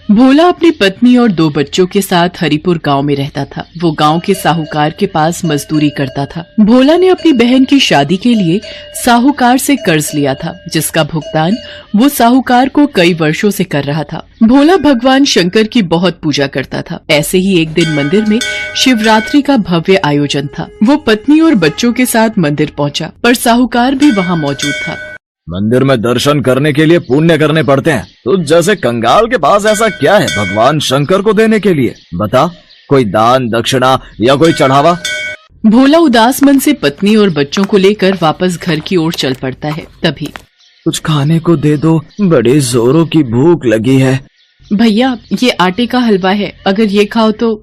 भोला अपनी पत्नी और 2 बच्चों के साथ हरिपुर गांव में रहता था। वो गांव के साहूकार के पास मजदूरी करता था। भोला ने अपनी बहन की शादी के लिए साहूकार से कर्ज लिया था, जिसका भुगतान वो साहूकार को कई वर्षों से कर रहा था। भोला भगवान शंकर की बहुत पूजा करता था। ऐसे ही एक दिन मंदिर में शिवरात्रि का भव्य आयोजन था। वो पत्नी और बच्चों के साथ मंदिर पहुंचा, पर साहूकार भी वहां मौजूद था। मंदिर में दर्शन करने के लिए पुण्य करने पड़ते हैं, तो जैसे कंगाल के पास ऐसा क्या है भगवान शंकर को देने के लिए? बता, कोई दान दक्षिणा या कोई चढ़ावा? भोला उदास मन से पत्नी और बच्चों को लेकर वापस घर की ओर चल पड़ता है। तभी कुछ खाने को दे दो, बड़े जोरों की भूख लगी है। भैया, ये आटे का हलवा है, अगर ये खाओ तो।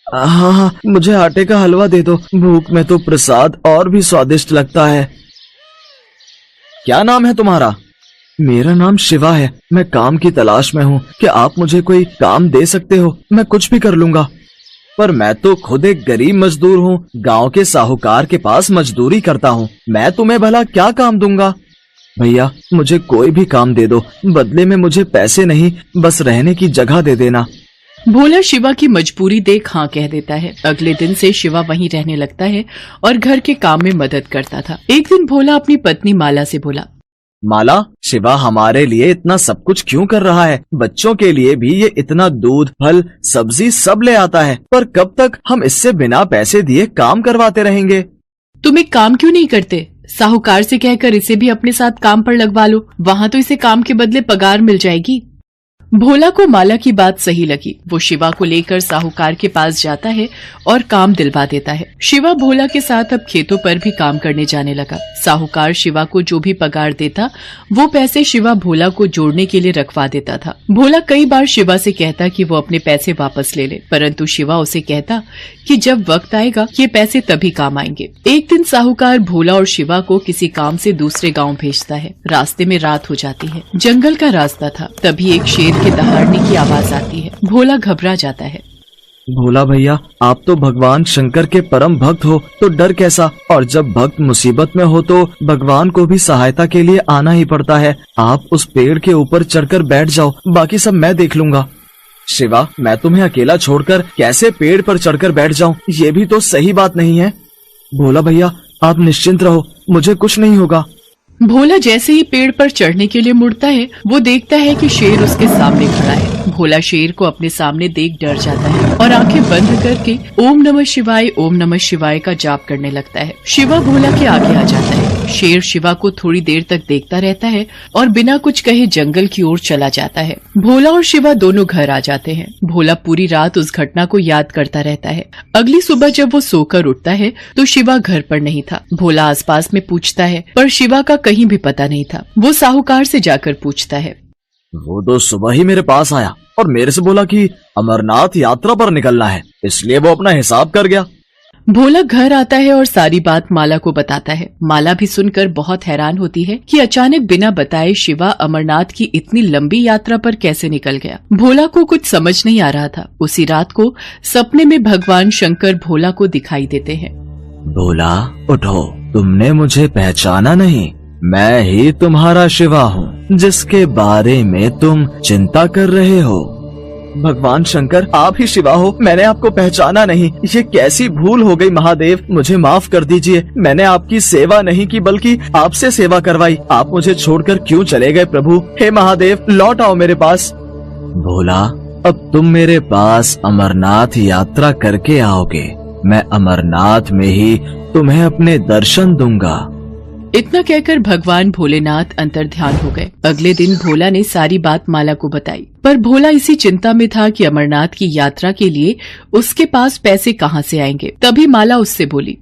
हाँ, मुझे आटे का हलवा दे दो, भूख में तो प्रसाद और भी स्वादिष्ट लगता है। क्या नाम है तुम्हारा? मेरा नाम शिवा है। मैं काम की तलाश में हूँ। क्या आप मुझे कोई काम दे सकते हो? मैं कुछ भी कर लूंगा। पर मैं तो खुद एक गरीब मजदूर हूँ, गांव के साहूकार के पास मजदूरी करता हूँ। मैं तुम्हें भला क्या काम दूंगा? भैया, मुझे कोई भी काम दे दो, बदले में मुझे पैसे नहीं, बस रहने की जगह दे देना। भोला शिवा की मजबूरी देख हाँ कह देता है। अगले दिन से शिवा वहीं रहने लगता है और घर के काम में मदद करता था। एक दिन भोला अपनी पत्नी माला से बोला, माला, शिवा हमारे लिए इतना सब कुछ क्यों कर रहा है? बच्चों के लिए भी ये इतना दूध, फल, सब्जी सब ले आता है, पर कब तक हम इससे बिना पैसे दिए काम करवाते रहेंगे? तुम एक काम क्यों नहीं करते? साहूकार से कहकर इसे भी अपने साथ काम पर लगवा लो, वहाँ तो इसे काम के बदले पगार मिल जाएगी। भोला को माला की बात सही लगी। वो शिवा को लेकर साहूकार के पास जाता है और काम दिलवा देता है। शिवा भोला के साथ अब खेतों पर भी काम करने जाने लगा। साहूकार शिवा को जो भी पगार देता, वो पैसे शिवा भोला को जोड़ने के लिए रखवा देता था। भोला कई बार शिवा से कहता कि वो अपने पैसे वापस ले ले, परंतु शिवा उसे कहता कि जब वक्त आएगा ये पैसे तभी काम आएंगे। एक दिन साहूकार भोला और शिवा को किसी काम से दूसरे गाँव भेजता है। रास्ते में रात हो जाती है। जंगल का रास्ता था। तभी एक शेर के दहाड़ने की आवाज आती है। भोला घबरा जाता है। भोला भैया, आप तो भगवान शंकर के परम भक्त हो, तो डर कैसा? और जब भक्त मुसीबत में हो तो भगवान को भी सहायता के लिए आना ही पड़ता है। आप उस पेड़ के ऊपर चढ़कर बैठ जाओ, बाकी सब मैं देख लूंगा। शिवा, मैं तुम्हें अकेला छोड़कर कैसे पेड़ पर चढ़कर बैठ जाऊं? ये भी तो सही बात नहीं है। भोला भैया, आप निश्चिंत रहो, मुझे कुछ नहीं होगा। भोला जैसे ही पेड़ पर चढ़ने के लिए मुड़ता है, वो देखता है कि शेर उसके सामने खड़ा है। भोला शेर को अपने सामने देख डर जाता है और आंखें बंद करके ओम नमः शिवाय का जाप करने लगता है। शिवा भोला के आगे आ जाता है। शेर शिवा को थोड़ी देर तक देखता रहता है और बिना कुछ कहे जंगल की ओर चला जाता है। भोला और शिवा दोनों घर आ जाते हैं। भोला पूरी रात उस घटना को याद करता रहता है। अगली सुबह जब वो सोकर उठता है तो शिवा घर पर नहीं था। भोला आसपास में पूछता है, पर शिवा का कहीं भी पता नहीं था। वो साहूकार से जाकर पूछता है। वो तो सुबह ही मेरे पास आया और मेरे से बोला कि अमरनाथ यात्रा पर निकलना है, इसलिए वो अपना हिसाब कर गया। भोला घर आता है और सारी बात माला को बताता है। माला भी सुनकर बहुत हैरान होती है कि अचानक बिना बताए शिवा अमरनाथ की इतनी लंबी यात्रा पर कैसे निकल गया। भोला को कुछ समझ नहीं आ रहा था। उसी रात को सपने में भगवान शंकर भोला को दिखाई देते हैं। भोला, उठो, तुमने मुझे पहचाना नहीं? मैं ही तुम्हारा शिवा हूँ, जिसके बारे में तुम चिंता कर रहे हो। भगवान शंकर, आप ही शिवा हो, मैंने आपको पहचाना नहीं। ये कैसी भूल हो गई महादेव, मुझे माफ कर दीजिए। मैंने आपकी सेवा नहीं की बल्कि आपसे सेवा करवाई। आप मुझे छोड़कर क्यों चले गए प्रभु? हे महादेव, लौट आओ मेरे पास। भोला, अब तुम मेरे पास अमरनाथ यात्रा करके आओगे। मैं अमरनाथ में ही तुम्हें अपने दर्शन दूंगा। इतना कहकर भगवान भोलेनाथ अंतर्ध्यान हो गए। अगले दिन भोला ने सारी बात माला को बताई, पर भोला इसी चिंता में था कि अमरनाथ की यात्रा के लिए उसके पास पैसे कहाँ से आएंगे। तभी माला उससे बोली,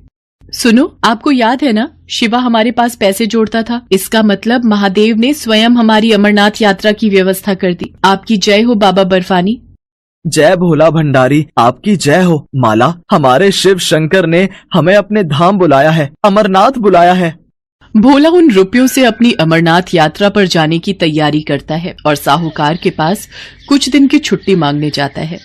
सुनो, आपको याद है ना, शिवा हमारे पास पैसे जोड़ता था। इसका मतलब महादेव ने स्वयं हमारी अमरनाथ यात्रा की व्यवस्था कर दी। आपकी जय हो बाबा बर्फानी। जय भोला भंडारी, आपकी जय हो। माला, हमारे शिव शंकर ने हमें अपने धाम बुलाया है, अमरनाथ बुलाया है। भोला उन रुपयों से अपनी अमरनाथ यात्रा पर जाने की तैयारी करता है और साहूकार के पास कुछ दिन की छुट्टी मांगने जाता है।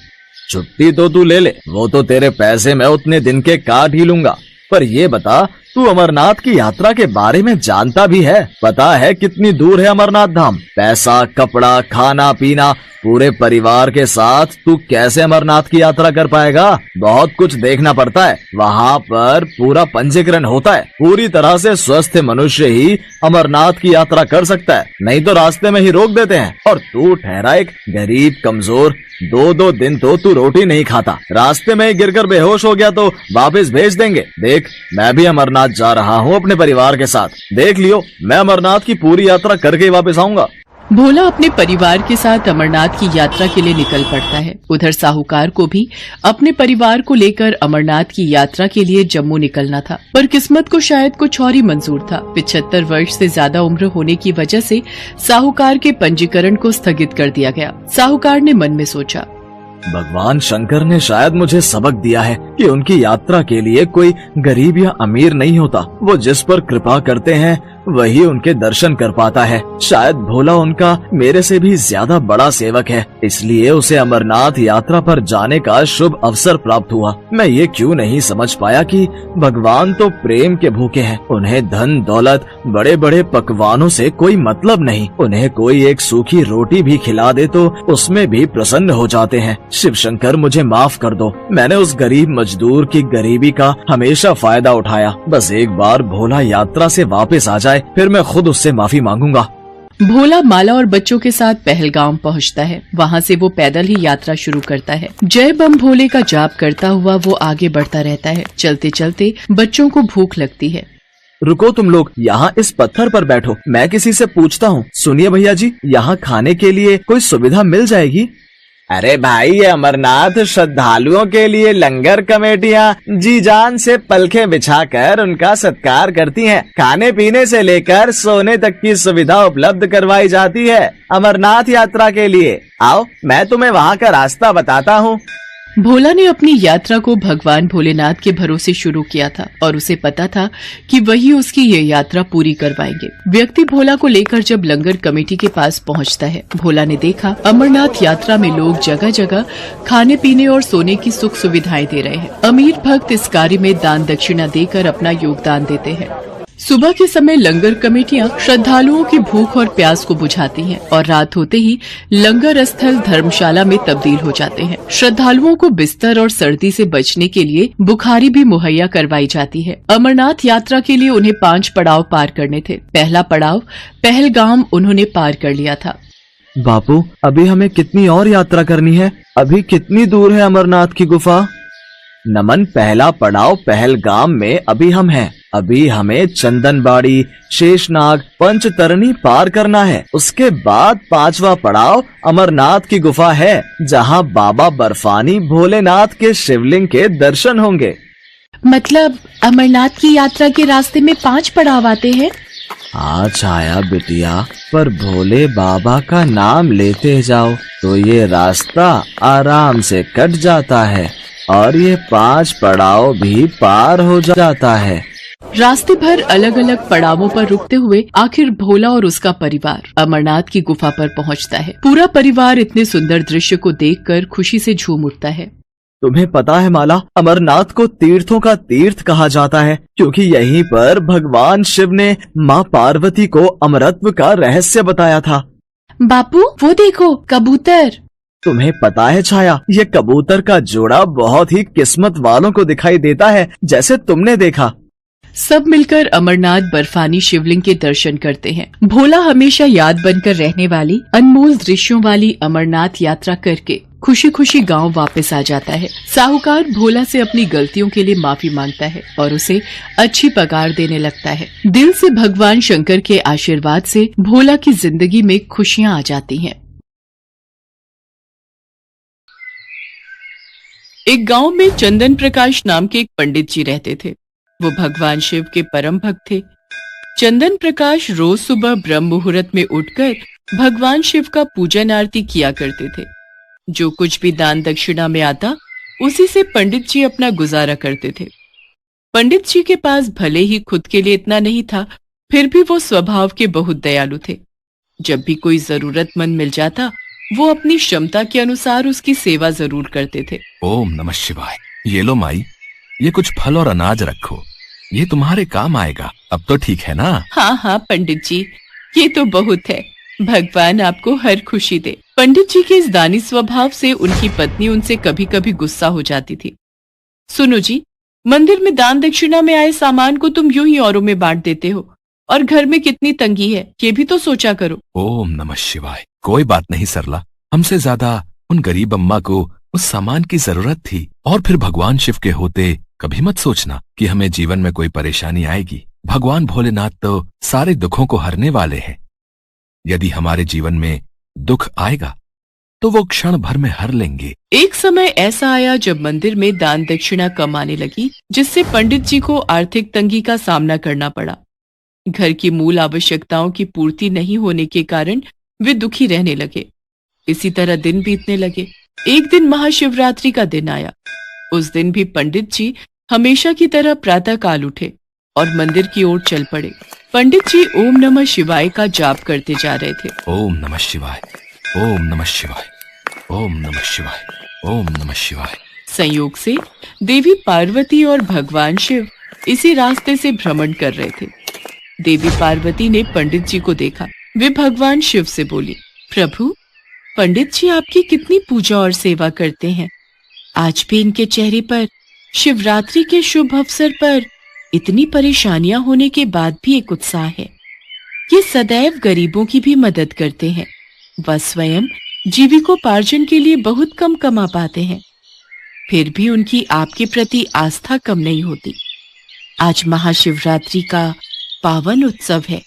छुट्टी तो तू ले ले, वो तो तेरे पैसे मैं उतने दिन के काट ही लूंगा। पर ये बता, तू अमरनाथ की यात्रा के बारे में जानता भी है? पता है कितनी दूर है अमरनाथ धाम? पैसा, कपड़ा, खाना पीना, पूरे परिवार के साथ तू कैसे अमरनाथ की यात्रा कर पाएगा? बहुत कुछ देखना पड़ता है। वहाँ पर पूरा पंजीकरण होता है। पूरी तरह से स्वस्थ मनुष्य ही अमरनाथ की यात्रा कर सकता है, नहीं तो रास्ते में ही रोक देते हैं। और तू ठहरा एक गरीब कमजोर, 2-2 दिन तो तू रोटी नहीं खाता, रास्ते में गिरकर बेहोश हो गया तो वापस भेज देंगे। देख, मैं भी अमरनाथ जा रहा हूँ अपने परिवार के साथ। देख लियो, मैं अमरनाथ की पूरी यात्रा करके ही वापस आऊंगा। भोला अपने परिवार के साथ अमरनाथ की यात्रा के लिए निकल पड़ता है। उधर साहूकार को भी अपने परिवार को लेकर अमरनाथ की यात्रा के लिए जम्मू निकलना था, पर किस्मत को शायद कुछ और ही मंजूर था। 75 वर्ष से ज्यादा उम्र होने की वजह से साहूकार के पंजीकरण को स्थगित कर दिया गया। साहूकार ने मन में सोचा, भगवान शंकर ने शायद मुझे सबक दिया है कि उनकी यात्रा के लिए कोई गरीब या अमीर नहीं होता। वो जिस पर कृपा करते हैं वही उनके दर्शन कर पाता है। शायद भोला उनका मेरे से भी ज्यादा बड़ा सेवक है, इसलिए उसे अमरनाथ यात्रा पर जाने का शुभ अवसर प्राप्त हुआ। मैं ये क्यों नहीं समझ पाया कि भगवान तो प्रेम के भूखे हैं। उन्हें धन दौलत, बड़े बड़े पकवानों से कोई मतलब नहीं। उन्हें कोई एक सूखी रोटी भी खिला दे तो उसमें भी प्रसन्न हो जाते हैं। शिव शंकर, मुझे माफ कर दो। मैंने उस गरीब मजदूर की गरीबी का हमेशा फायदा उठाया। बस एक बार भोला यात्रा से वापस आ जाए, फिर मैं खुद उससे माफी मांगूंगा। भोला माला और बच्चों के साथ पहलगाम पहुंचता है। वहां से वो पैदल ही यात्रा शुरू करता है। जय बम भोले का जाप करता हुआ वो आगे बढ़ता रहता है। चलते चलते बच्चों को भूख लगती है। रुको तुम लोग, यहाँ इस पत्थर पर बैठो, मैं किसी से पूछता हूँ। सुनिए भैया जी, यहाँ खाने के लिए कोई सुविधा मिल जाएगी? अरे भाई, ये अमरनाथ श्रद्धालुओं के लिए लंगर कमेटियाँ जी जान से पलखें बिछाकर उनका सत्कार करती हैं। खाने पीने से लेकर सोने तक की सुविधा उपलब्ध करवाई जाती है अमरनाथ यात्रा के लिए। आओ, मैं तुम्हें वहाँ का रास्ता बताता हूँ। भोला ने अपनी यात्रा को भगवान भोलेनाथ के भरोसे शुरू किया था और उसे पता था कि वही उसकी ये यात्रा पूरी करवाएंगे। व्यक्ति भोला को लेकर जब लंगर कमेटी के पास पहुंचता है, भोला ने देखा अमरनाथ यात्रा में लोग जगह जगह खाने पीने और सोने की सुख सुविधाएं दे रहे हैं। अमीर भक्त इस कार्य में दान दक्षिणा देकर अपना योगदान देते हैं। सुबह के समय लंगर कमेटियां श्रद्धालुओं की भूख और प्यास को बुझाती हैं और रात होते ही लंगर स्थल धर्मशाला में तब्दील हो जाते हैं। श्रद्धालुओं को बिस्तर और सर्दी से बचने के लिए बुखारी भी मुहैया करवाई जाती है। अमरनाथ यात्रा के लिए उन्हें 5 पड़ाव पार करने थे। पहला पड़ाव पहलगाम उन्होंने पार कर लिया था। बापू, अभी हमें कितनी और यात्रा करनी है? अभी कितनी दूर है अमरनाथ की गुफा? नमन, पहला पड़ाव पहलगाम में अभी हम हैं। अभी हमें चंदनबाड़ी, शेषनाग, पंचतरणी पार करना है। उसके बाद 5वां पड़ाव अमरनाथ की गुफा है, जहां बाबा बर्फानी भोलेनाथ के शिवलिंग के दर्शन होंगे। मतलब अमरनाथ की यात्रा के रास्ते में 5 पड़ाव आते हैं? हाँ छाया बिटिया, पर भोले बाबा का नाम लेते जाओ तो ये रास्ता आराम से कट जाता है और ये 5 पड़ाव भी पार हो जाता है। रास्ते भर अलग अलग पड़ावों पर रुकते हुए आखिर भोला और उसका परिवार अमरनाथ की गुफा पर पहुंचता है। पूरा परिवार इतने सुंदर दृश्य को देखकर खुशी से झूम उठता है। तुम्हें पता है माला, अमरनाथ को तीर्थों का तीर्थ कहा जाता है क्योंकि यहीं पर भगवान शिव ने माँ पार्वती को अमरत्व का रहस्य बताया था। बापू, वो देखो कबूतर। तुम्हें पता है छाया, ये कबूतर का जोड़ा बहुत ही किस्मत वालों को दिखाई देता है, जैसे तुमने देखा। सब मिलकर अमरनाथ बर्फानी शिवलिंग के दर्शन करते हैं। भोला हमेशा याद बनकर रहने वाली अनमोल दृश्यों वाली अमरनाथ यात्रा करके खुशी खुशी गांव वापस आ जाता है। साहूकार भोला से अपनी गलतियों के लिए माफी मांगता है और उसे अच्छी पगार देने लगता है। दिल से भगवान शंकर के आशीर्वाद से भोला की जिंदगी में खुशियां आ जाती हैं। एक गांव में चंदन प्रकाश नाम के एक पंडित जी रहते थे। वो भगवान शिव के परम भक्त थे। चंदन प्रकाश रोज सुबह ब्रह्म मुहूर्त में उठकर भगवान शिव का पूजन आरती किया करते थे। जो कुछ भी दान दक्षिणा में आता उसी से पंडित जी अपना गुजारा करते थे। पंडित जी के पास भले ही खुद के लिए इतना नहीं था, फिर भी वो स्वभाव के बहुत दयालु थे। जब भी कोई जरूरतमंद मिल जाता, वो अपनी क्षमता के अनुसार उसकी सेवा जरूर करते थे। ओम नमः शिवाय। ये लो माई, ये कुछ फल और अनाज रखो। ये तुम्हारे काम आएगा। अब तो ठीक है ना? हाँ हाँ पंडित जी, ये तो बहुत है। भगवान आपको हर खुशी दे। पंडित जी के इस दानी स्वभाव से उनकी पत्नी उनसे कभी कभी गुस्सा हो जाती थी। सुनो जी, मंदिर में दान दक्षिणा में आए सामान को तुम यूं ही औरों में बांट देते हो, और घर में कितनी तंगी है ये भी तो सोचा करो। ओम नमः शिवाय। कोई बात नहीं सरला, हमसे ज्यादा उन गरीब अम्मा को उस सामान की जरूरत थी। और फिर भगवान शिव के होते कभी मत सोचना कि हमें जीवन में कोई परेशानी आएगी। भगवान भोलेनाथ तो सारे दुखों को हरने वाले हैं। यदि हमारे जीवन में दुख आएगा तो वो क्षण भर में हर लेंगे। एक समय ऐसा आया जब मंदिर में दान दक्षिणा कम आने लगी, जिससे पंडित जी को आर्थिक तंगी का सामना करना पड़ा। घर की मूल आवश्यकताओं की पूर्ति नहीं होने के कारण वे दुखी रहने लगे। इसी तरह दिन बीतने लगे। एक दिन महाशिवरात्रि का दिन आया। उस दिन भी पंडित जी हमेशा की तरह प्रातः काल उठे और मंदिर की ओर चल पड़े। पंडित जी ओम नमः शिवाय का जाप करते जा रहे थे। ओम नमः शिवाय, ओम नमः शिवाय, ओम नमः शिवाय, ओम नमः शिवाय। संयोग से देवी पार्वती और भगवान शिव इसी रास्ते से भ्रमण कर रहे थे। देवी पार्वती ने पंडित जी को देखा। वे भगवान शिव से बोली, प्रभु, पंडित जी आपकी कितनी पूजा और सेवा करते हैं। आज भी इनके चेहरे पर शिवरात्रि के शुभ अवसर पर इतनी परेशानियां होने के बाद भी एक उत्साह है। ये सदैव गरीबों की भी मदद करते हैं। वह स्वयं जीविकोपार्जन के लिए बहुत कम कमा पाते हैं, फिर भी उनकी आपके प्रति आस्था कम नहीं होती। आज महाशिवरात्रि का पावन उत्सव है।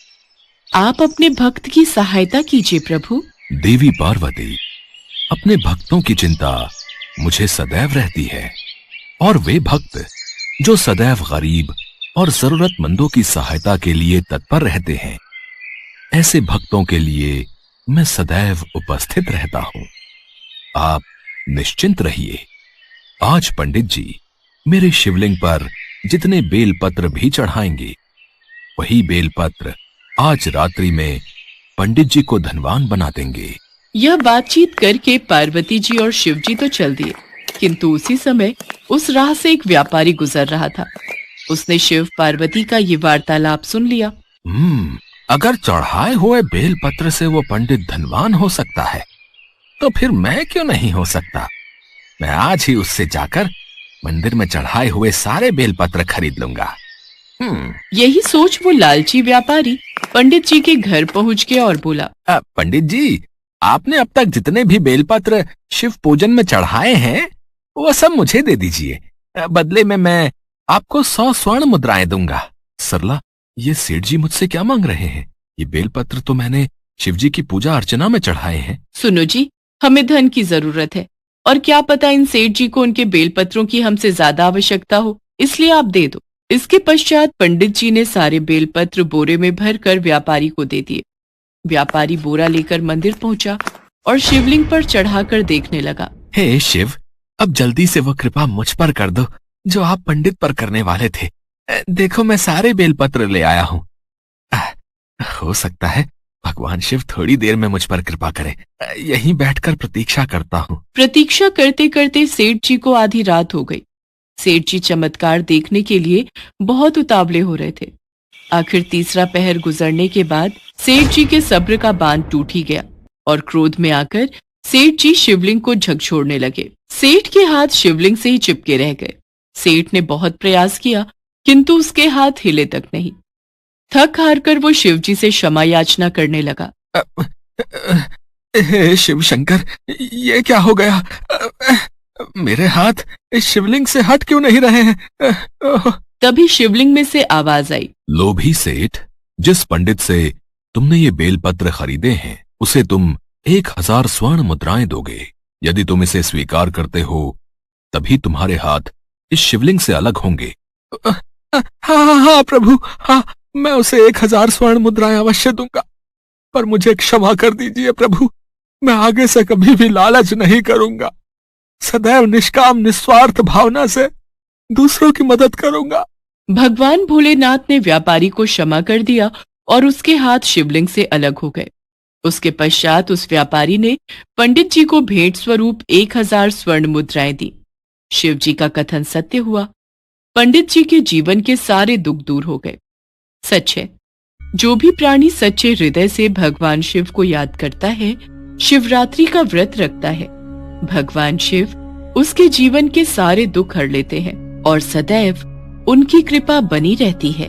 आप अपने भक्त की सहायता कीजिए प्रभु। देवी पार्वती, अपने भक्तों की चिंता मुझे सदैव रहती है, और वे भक्त जो सदैव गरीब और जरूरतमंदों की सहायता के लिए तत्पर रहते हैं, ऐसे भक्तों के लिए मैं सदैव उपस्थित रहता हूं। आप निश्चिंत रहिए। आज पंडित जी मेरे शिवलिंग पर जितने बेलपत्र भी चढ़ाएंगे, वही बेलपत्र आज रात्रि में पंडित जी को धनवान बना देंगे। यह बातचीत करके पार्वती जी और शिव जी तो चल दिए, किंतु उसी समय उस राह से एक व्यापारी गुजर रहा था। उसने शिव पार्वती का ये वार्तालाप सुन लिया। अगर चढ़ाए हुए बेलपत्र से वो पंडित धनवान हो सकता है, तो फिर मैं क्यों नहीं हो सकता। मैं आज ही उससे जाकर मंदिर में चढ़ाए हुए सारे बेलपत्र खरीद लूंगा। यही सोच वो लालची व्यापारी पंडित जी के घर पहुंच गया और बोला, पंडित जी, आपने अब तक जितने भी बेलपत्र शिव पूजन में चढ़ाए हैं, वो सब मुझे दे दीजिए। बदले में मैं आपको 100 स्वर्ण मुद्राएं दूंगा। सरला, ये सेठ जी मुझसे क्या मांग रहे हैं? ये बेलपत्र तो मैंने शिव जी की पूजा अर्चना में चढ़ाए हैं। सुनो जी, हमें धन की जरूरत है, और क्या पता इन सेठ जी को उनके बेलपत्रों की हमसे ज्यादा आवश्यकता हो, इसलिए आप दे दो। इसके पश्चात पंडित जी ने सारे बेलपत्र बोरे में भरकर व्यापारी को दे दिए। व्यापारी बोरा लेकर मंदिर पहुंचा और शिवलिंग पर चढ़ाकर देखने लगा। हे शिव, अब जल्दी से वो कृपा मुझ पर कर दो जो आप पंडित पर करने वाले थे। देखो, मैं सारे बेलपत्र ले आया हूँ। हो सकता है भगवान शिव थोड़ी देर में मुझ पर कृपा करें। यहीं बैठकर प्रतीक्षा करता हूँ। प्रतीक्षा करते करते सेठ जी को आधी रात हो गई। सेठ जी चमत्कार देखने के लिए बहुत उतावले हो रहे थे। आखिर तीसरा पहर गुजरने के बाद सेठ जी के सब्र का बांध टूट ही गया और क्रोध में आकर सेठ जी शिवलिंग को झकझोरने लगे। सेठ के हाथ शिवलिंग से ही चिपके रह गए। सेठ ने बहुत प्रयास किया, किंतु उसके हाथ हिले तक नहीं। थक हार कर वो शिव जी से क्षमा याचना करने लगा। हे शिव शंकर, ये क्या हो गया? मेरे हाथ शिवलिंग से हट क्यों नहीं रहे हैं? तभी शिवलिंग में से आवाज आई, लोभी सेठ, जिस पंडित से तुमने ये बेलपत्र खरीदे हैं, उसे तुम 1000 स्वर्ण मुद्राएं दोगे। यदि तुम इसे स्वीकार करते हो, तभी तुम्हारे हाथ इस शिवलिंग से अलग होंगे। हाँ प्रभु, हाँ, मैं उसे 1000 स्वर्ण मुद्राएं अवश्य दूंगा, पर मुझे क्षमा कर दीजिए प्रभु। मैं आगे से कभी भी लालच नहीं करूंगा। सदैव निष्काम निस्वार्थ भावना से दूसरों की मदद करूंगा। भगवान भोलेनाथ ने व्यापारी को क्षमा कर दिया और उसके हाथ शिवलिंग से अलग हो गए। उसके पश्चात उस व्यापारी ने पंडित जी को भेंट स्वरूप 1000 स्वर्ण मुद्राएं दी। शिव जी का कथन सत्य हुआ। पंडित जी के जीवन के सारे दुख दूर हो गए। सच है, जो भी प्राणी सच्चे हृदय से भगवान शिव को याद करता है, शिवरात्रि का व्रत रखता है, भगवान शिव उसके जीवन के सारे दुख हर लेते हैं और सदैव उनकी कृपा बनी रहती है।